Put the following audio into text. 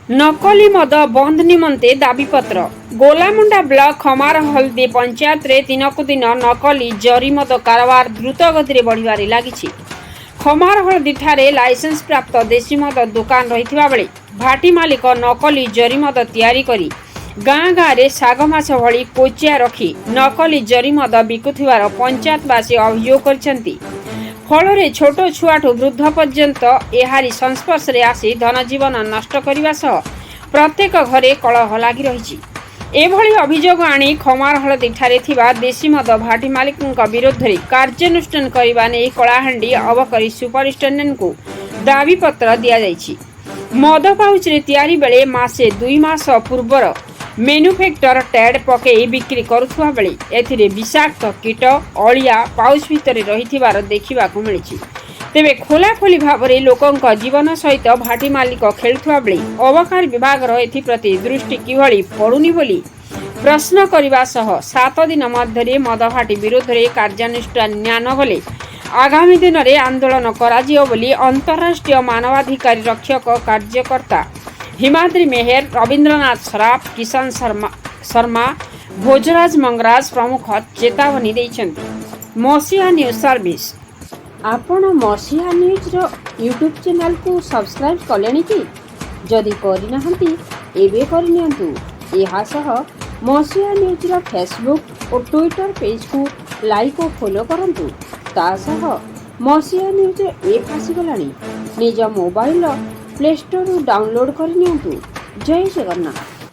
नकली मद बंद निमंते दाबीपत्र। गोलामुंडा ब्लॉक खमार हल्दी पंचायत रे दिनकु दिन नकली जरी मद कारबार द्रुत गति बढ़िबारे लागिछि। खमार हल्दी ठारे लाइसेंस प्राप्त देशी मद दुकान रहिथिबा बेले भाटी मालिक नकली जरी मद तैयारी करी गाँ गाँ रे साग माछ भली कोचिया रखी नकली जरी मद बिकुथिबार पंचायतवासी अभियोग करछन्ति। फल छोट छुआठू वृद्ध पर्यंत एहारी संस्पर्श रे आसी धनजीवन नष्ट करने सह प्रत्येक घरे कलह लगी रही। एभली अभियोग आनी खमार हलदी ठारे थिबा देशी मद भाटी मालिक विरोध में कार्यानुष्ठान करने नहीं कलाहांडी अबकारी सुपरिटेडेंट को दाबीपत्र दि जाइछि। मद पाउच रे तैयारी बेले मासे 2 मास पूर्वर मैन्युफैक्चर टैड पकई बिक्री करुवा बेले एथिरे विषाक्त कीट अलिया पाउच भितर रही देखा मिली। तेबे खोलाखोली भाव में लोकों जीवन सहित भाटी मालिक खेलुवा बेले अबकारी विभाग एप्रति दृष्टि किभली पड़ुनी बोली प्रश्न करने सह 7 दिन मध्य मद भाटी विरोध में कार्यानुष्ठान न्यान गले आगामी दिन में आंदोलन कराजियो बोली अंतरराष्ट्रीय मानवाधिकार रक्षक कार्यकर्ता हिमाद्री मेहर, रविंद्रनाथ सराफ, किशन शर्मा, भोजराज मंगराज प्रमुख चेतावनी देइछन्ति। मसीहा न्यूज सर्विस। आपण मसीहा न्यूज रो यूट्यूब चैनल को सब्सक्राइब कलेनी कि जदि करिनाहंती एबे करनियंतु। एहा सह मसीहा न्यूज रो फेसबुक और ट्विटर पेज को लाइक और फॉलो करंतु। ता सह मसीहा न्यूज ऐप आसीगलानी निज मोबाइल प्ले स्टोर डाउनलोड कर नियंतु। जय जगन्नाथ।